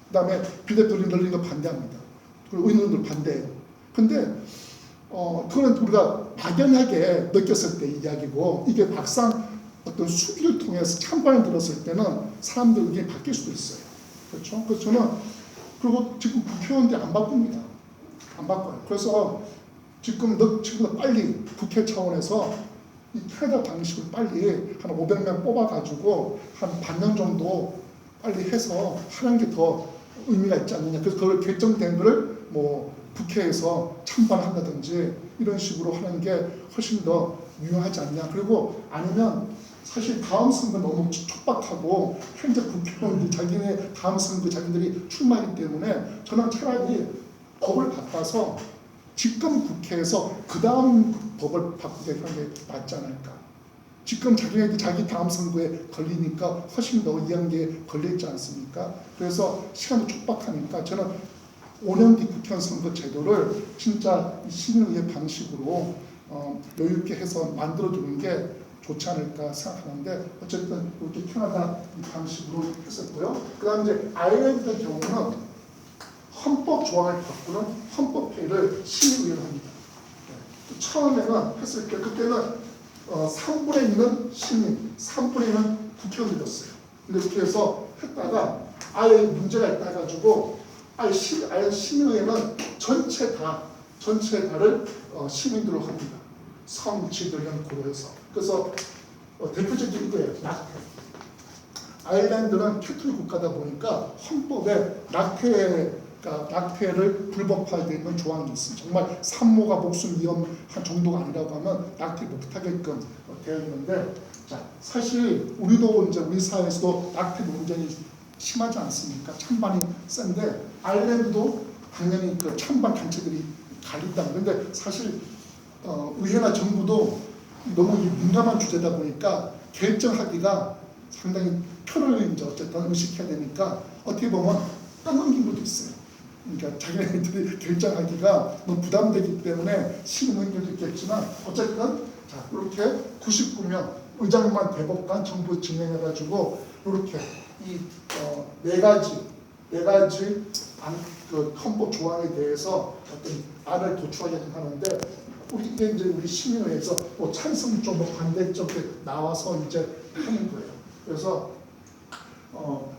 S2: 그다음에 비대표를 열리는 거 반대합니다. 그리고 의원들 반대해요. 근데 그거는 우리가 막연하게 느꼈을 때 이야기고 이게 막상 어떤 수기를 통해서 찬반을 들었을 때는 사람들 의견이 바뀔 수도 있어요. 그렇죠? 그래서 저는 그리고 지금 국회의원들이 안 바꿉니다. 안 바꿔요. 그래서 지금도 빨리 국회 차원에서 이 캐나다 방식을 빨리 한 500명 뽑아가지고 한 반년 정도 빨리 해서 하는 게 더 의미가 있지 않느냐. 그래서 그걸 결정된 거를 뭐 국회에서 찬반한다든지 이런 식으로 하는 게 훨씬 더 유용하지 않냐. 그리고 아니면 사실 다음 선거 너무 촉박하고 현재 국회의원들이 자기네 다음 선거 자기들이 출마하기 때문에 저는 차라리 법을 바꿔서 지금 국회에서 그 다음 법을 바꾸게 하는 게 낫지 않을까. 지금 자기네들 자기 다음 선거에 걸리니까 훨씬 더 이한게 걸려있지 않습니까? 그래서 시간도 촉박하니까 저는 5년 뒤 국회의원 선거 제도를 진짜 시민의회 방식으로 여유 있게 해서 만들어주는 게 좋지 않을까 생각하는데 어쨌든 이렇게 캐나다 방식으로 했었고요. 그 다음에 이제 아일랜드 경우는 헌법 조항을 바꾸는 헌법회의를 시민의회로 합니다. 처음에는 했을 때 그때는 3분의 2는 시민, 3분의 2는 국회의원이었어요. 근데 이렇게 해서 했다가 아예 문제가 있다 해가지고 아예 시민의회는 전체 다를 시민들로 합니다. 성취들 연구로해서. 그래서 대표적인 거예요. 아일랜드는 캐톨릭 국가다 보니까 헌법에 낙태를 불법화되어 있는 조항이 있습니다. 정말 산모가 목숨 위험한 정도가 아니라고 하면 낙태 못하게끔 되어 있는데, 자, 사실 우리도 이제 우리 사회에서도 낙태 논쟁이 심하지 않습니까? 찬반이 센데 아일랜드도 당연히 그 찬반 단체들이 갈린다. 그런데 사실 의회나 정부도 너무 민감한 주제다 보니까 결정하기가 상당히 표를 이제 어쨌든 의식해야 되니까 어떻게 보면 떠넘긴 것도 있어요. 그러니까 자기네들이 결정하기가 너무 부담되기 때문에 시민의견도 있겠지만 어쨌든 자 이렇게 99명 의장만 대법관 정부 진행해가지고 이렇게 이 네 가지 그 헌법 조항에 대해서 어떤 안을 도출하게 하는데 이게 이제 우리 시민회에서 뭐 찬성점, 뭐 반대점 나와서 이제 하는 거예요. 그래서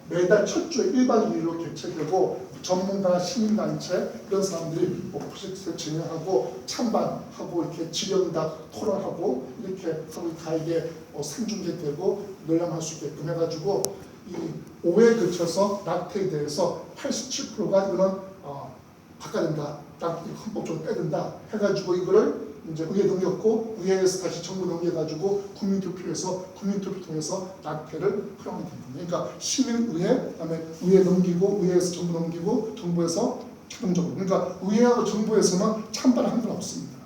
S2: 매달 첫 주에 1박 2일로 개최되고 전문가, 시민단체 이런 사람들이 뭐 프로젝트 진행하고 찬반하고 이렇게 질의응답 토론하고 이렇게 하고 다 이게 생중계되고 논량할 수 있게끔 해가지고 이 5회에 거쳐서 낙태에 대해서 87%가 이거는 바꿔야 된다. 헌법적으로 빼야 된다. 해가지고 이거를 이제 의회 넘겼고 의회에서 다시 정부 넘겨가지고 국민투표에서 국민투표 통해서 낙태를 허용하게 됩니다. 그러니까 시민의회, 그다음에 의회 넘기고 의회에서 정부 넘기고 정부에서 최종적으로. 그러니까 의회하고 정부에서는 찬반한 건 없습니다.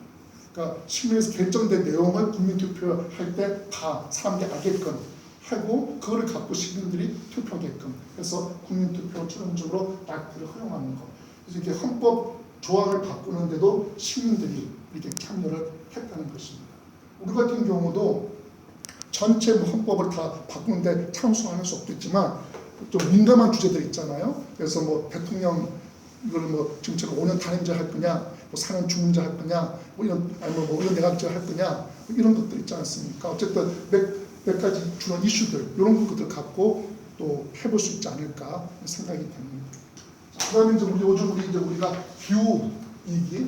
S2: 그러니까 시민에서 결정된 내용을 국민투표할 때 다 사람들이 알게끔 하고 그거를 갖고 시민들이 투표하게끔 해서 국민투표 최종적으로 낙태를 허용하는 것. 그래서 이렇게 헌법 조항을 바꾸는데도 시민들이 이렇게 참여를 했다는 것입니다. 우리 같은 경우도 전체 헌법을 다 바꾸는데 참석하는 수 없겠지만 좀 민감한 주제들 있잖아요. 그래서 뭐 대통령 이걸 뭐 지금처럼 5년 단임제 할 거냐, 뭐 4년 중임제 할 거냐, 뭐 이런 아니면 뭐 의원 내각제 할 거냐, 뭐 이런 것들 있지 않습니까? 어쨌든 몇 가지 주요 이슈들 이런 것들 갖고 또 해볼 수 있지 않을까 생각이 됩니다. 그다음에 이제 우리가 기후 위기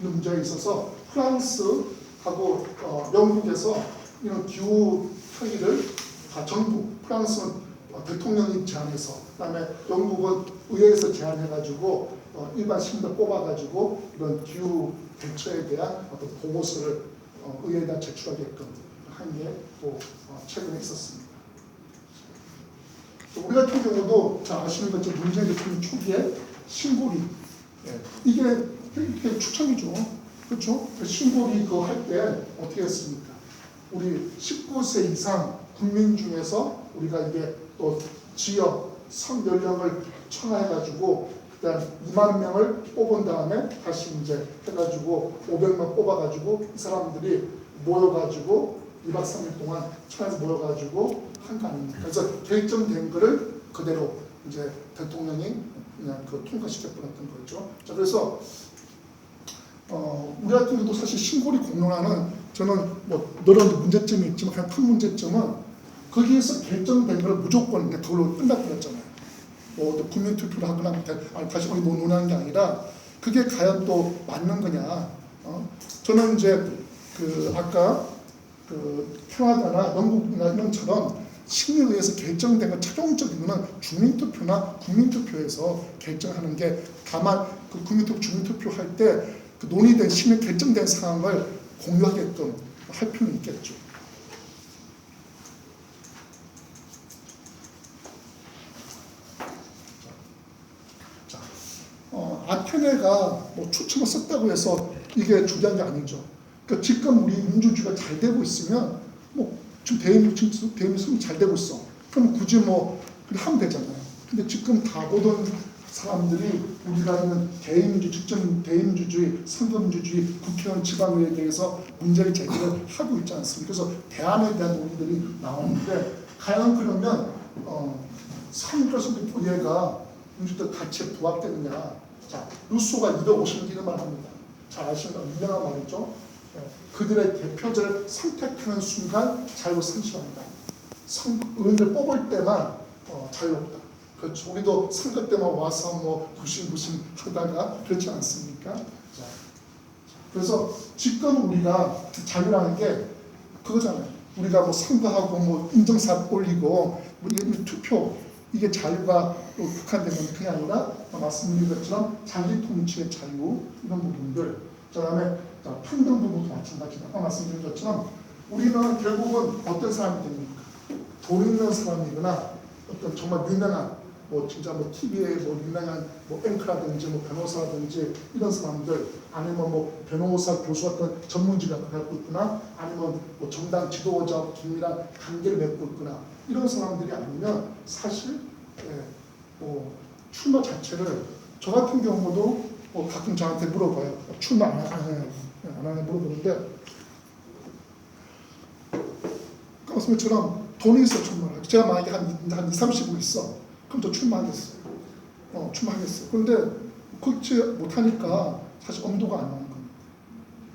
S2: 문제가 있어서 프랑스하고 영국에서 이런 기후 회의를 다 전부 프랑스는 대통령이 제안해서 그다음에 영국은 의회에서 제안해가지고 일반 시민들 뽑아가지고 이런 기후 대처에 대한 어떤 보고서를 의회에다 제출하게끔 한 게 또 최근에 있었습니다. 우리 같은 경우도 잘 아시는 것처럼 문재인 대통령 초기에 신고리 이게 추천이죠. 그렇죠? 신고리 그거 할 때 어떻게 했습니까? 우리 19세 이상 국민 중에서 우리가 이게 또 지역 성연령을 청하해가지고 일단 2만 명을 뽑은 다음에 다시 이제 해가지고 500명 뽑아가지고 이 사람들이 모여가지고 2박 3일 동안 천에서 모여가지고 한 거 아닙니까? 그래서 결정된 거를 그대로 이제 대통령이 그냥 그 통과시켜버렸던 거죠. 자, 그래서 우리 같은 경우도 사실 신고리 공론화는 저는 뭐 여러 문제점이 있지만 그냥 큰 문제점은 거기에서 결정된 걸 무조건 그냥 그걸로 끝나버렸잖아요. 뭐 국민투표를 하거나 다시 거기 논의하는 게 아니라 그게 과연 또 맞는 거냐? 저는 이제 그 아까 그 캐나다나 영국이나 이런처럼 시민의회에서 결정된 건 최종적인 거는 주민투표나 국민투표에서 결정하는 게 다만 그 국민투표, 주민투표 할 때 그 논의된 심의 결정된 사항을 공유하게끔 할 필요는 있겠죠. 아테네가 뭐 추첨을 썼다고 해서 이게 중요한 게 아니죠. 그러니까 지금 우리 민주주의가 잘 되고 있으면 뭐 지금 대한민국이 잘 되고 있어. 그럼 굳이 뭐 그렇게 하면 되잖아요. 근데 지금 다 모든 사람들이 우리가 있는 대의민주주의, 직접 대의민주주의, 선거민주주의, 국회의원 지방의회에 대해서 문제를 제기를 하고 있지 않습니까? 그래서 대안에 대한 논의들이 나오는데 과연 그러면 선거에서 얘가 민주주의 가치에 부합되느냐? 자, 루소가 250년 이런 말 합니다. 잘 아시는 유명한 말이죠. 그들의 대표자를 선택하는 순간 자유를 상실합니다. 의원들 뽑을 때만 자유롭다. 그렇죠. 우리도 선거 때만 와서 뭐 무슨 하다가 그렇지 않습니까? 자, 그래서 지금 우리가 자유라는 게 그거잖아요. 우리가 뭐 선거하고 뭐 인증샷 올리고 뭐 이게 투표 이게 자유가 국한되면 그게 아니라 말씀드린 것처럼 자기 통치의 자유 이런 부분들, 그다음에 평등 부분도 마찬가지다. 아까 말씀드린 것처럼 우리는 결국은 어떤 사람이 됩니까? 돈 있는 사람이거나 어떤 정말 유명한 뭐 진짜 뭐 TV에 뭐 유명한 뭐 앵커라든지 뭐 변호사라든지 이런 사람들, 아니면 뭐 변호사 교수 같은 전문직을 갖고 있거나 아니면 뭐 정당 지도자 긴밀한 관계를 맺고 있거나 이런 사람들이 아니면 사실 뭐 출마 자체를 저 같은 경우도 뭐 가끔 저한테 물어봐요. 출마 안 하냐 물어보는데 그것처럼 돈이 있어 출마를 하죠. 제가 만약에 한 2, 30억 있어. 그럼 저 출마하겠어요. 출마하겠어요. 그런데 그렇지 못하니까 사실 엄두가 안 나는 겁니다.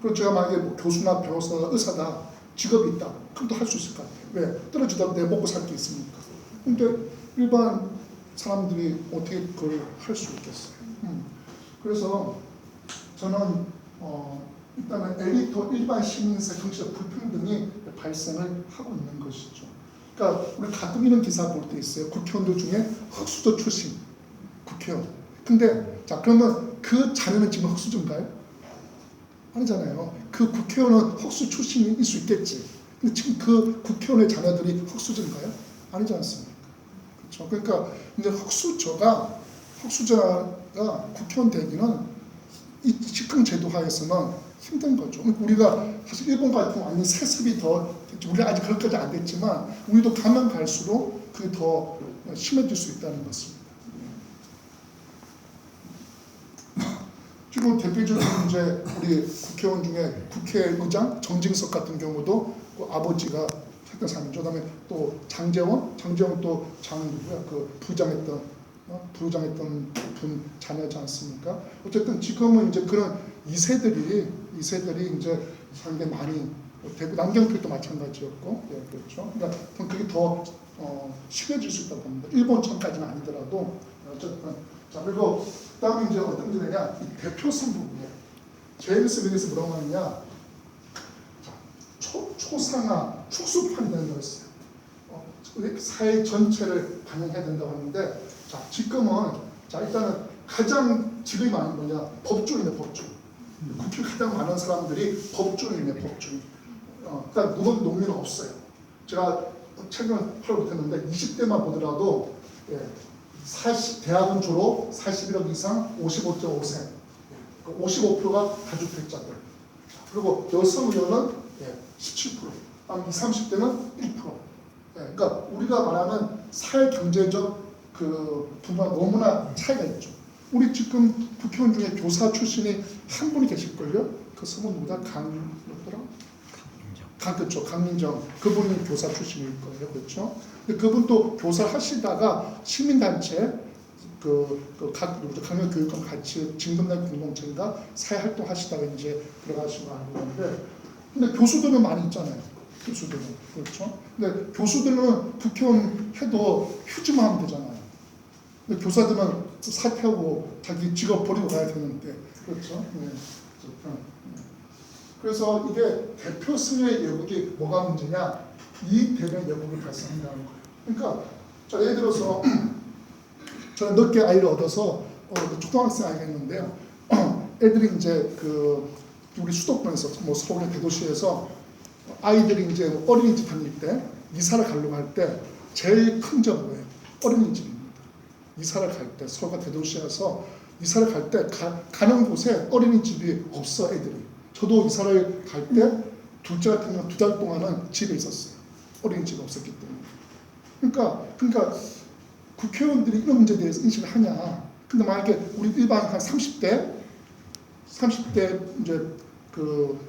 S2: 그리고 제가 만약에 뭐 교수나 변호사나 의사다 직업이 있다. 그럼 또 할 수 있을 것 같아요. 왜? 떨어지다 내 먹고 살 게 있으니까. 근데 일반 사람들이 어떻게 그걸 할 수 있겠어요. 그래서 저는 일단은 엘리트 일반 시민사 경제적 불평등이 발생을 하고 있는 것이죠. 그러니까 우리 가끔 이런 기사 볼 때 있어요. 국회의원들 중에 흑수저 출신 국회의원. 근데 자 그러면 그 자녀는 지금 흑수저인가요? 아니잖아요. 그 국회의원은 흑수 출신일 수 있겠지. 근데 지금 그 국회의원의 자녀들이 흑수저인가요? 아니지 않습니까? 그렇죠. 그러니까 이제 흑수저가 국회의원 되기는 이 직강 제도 하에서는 힘든 거죠. 우리가 사실 일본 같은 완전 세습이 더 우리가 아직 그것까지 안 됐지만 우리도 가면 갈수록 그게 더 심해질 수 있다는 것입니다. 지금 대표적으로 이제 우리 국회의원 중에 국회의장 정진석 같은 경우도 그 아버지가 했던 사람이죠. 그다음에 또 장제원 또 그 부장했던 분 자녀지 않습니까? 어쨌든 지금은 이제 그런 2세들이 이제 상당히 많이 대구 남경필도 마찬가지였고, 예, 그렇죠. 그러니까 그게 더 심해질 수 있다고 봅니다. 일본처럼까지는 아니더라도 어쨌든 자 그리고 그다음에 이제 어떤 문제냐 이 대표성 부분에 제임스 윌리스 뭐라고 하느냐 초상화 축소판이 되는 거였어요. 사회 전체를 반영해야 된다고 하는데 자 지금은 자 일단은 가장 지금이 많은 거냐 법조인의 법조인. 국회 가장 많은 사람들이 법조인의 법조인. 그러니까 누군 농민은 없어요. 제가 최근에 팔을 못했는데 20대만 보더라도 대학원 졸업 41억 이상 55.5세 55%가 다주택자들. 그리고 여성 의원은 17%, 20, 30대는 1%. 그러니까 우리가 말하는 사회 경제적 그 부분과 너무나 차이가 있죠. 우리 지금 국회의원 중에 교사 출신이 한 분이 계실걸요? 그 성은 누구다? 강민정. 그분이 교사 출신일 거예요. 그렇죠? 근데 그분도 교사 하시다가 시민단체 강력교육감 같이 진급날 공동체인가 사회활동 하시다가 이제 들어가시고 하는 건데 근데 교수들은 많이 있잖아요. 교수들은. 그렇죠? 근데 교수들은 국회의원 해도 휴지만 하면 되잖아요. 근데 교사들은 사퇴하고 자기 직업 버리고 가야 되는데. 그렇죠? 네. 그래서 이게 대표성의 예국이 뭐가 문제냐? 이익 대변 예국이 발생한다는 거예요. 그러니까 예를 들어서 저는 늦게 아이를 얻어서 초등학생 아이가 있는데요. 애들이 이제 그 우리 수도권에서 뭐 서울의 대도시에서 아이들이 이제 어린이집 다닐 때 이사를 가려고 할 때 제일 큰 점은 어린이집입니다. 이사를 갈 때 서울과 대도시에서 이사를 갈 때 가는 곳에 어린이집이 없어 애들이. 저도 이사를 갈 때 둘째 같은 경우는 2달 동안은 집에 있었어요. 어린이집이 없었기 때문에. 그러니까 국회의원들이 이런 문제에 대해서 인식을 하냐. 근데 만약에 우리 일반 한 30대 이제 그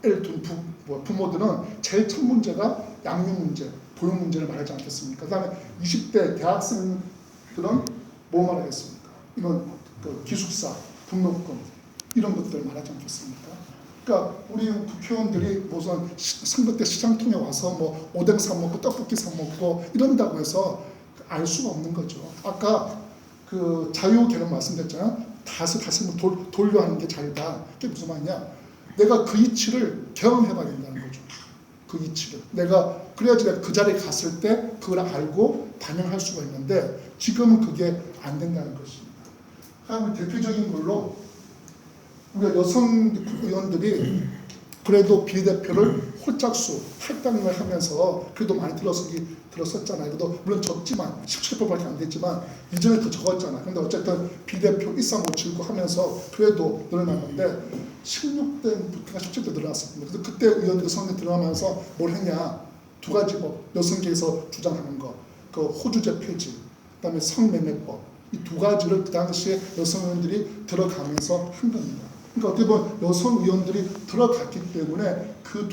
S2: 애를 둔 부모들은 제일 첫 문제가 양육 문제, 보육 문제를 말하지 않겠습니까? 그다음에 20대 대학생들은 뭐 말하겠습니까? 이런 그 기숙사, 등록금 이런 것들을 말하지 않겠습니까? 그러니까 우리 국회의원들이 무슨 선거 때 시장통에 와서 뭐 오뎅 사 먹고 떡볶이 사 먹고 이런다고 해서 알 수가 없는 거죠. 아까 그 자유 개념 말씀드렸잖아요. 다시 돌려 하는 게 자유다. 그게 무슨 말이냐? 내가 그 이치를 경험해봐야 된다는 거죠. 그 이치를. 내가 그래야지 내가 그 자리에 갔을 때 그걸 알고 반영할 수가 있는데 지금은 그게 안 된다는 것입니다. 그다음에 대표적인 걸로 우리가 여성 의원들이 그래도 비례대표를 홀짝수 할당을 하면서 그래도 많이 들었었잖아요. 그래도 물론 적지만 17%밖에 안 됐지만 이전에 더 적었잖아요. 근데 어쨌든 비례대표 1357고 하면서 그래도 늘어났는데 16대부터가 17대 늘어났습니다. 그래서 그때 여성들 들어가면서 뭘 했냐? 2가지 법, 여성계에서 주장하는 거, 그 호주제 폐지, 그다음에 성매매법 이 2가지를 그 당시에 여성 의원들이 들어가면서 한 겁니다. 그러니까 어떻게 보면 여성 의원들이 들어갔기 때문에 그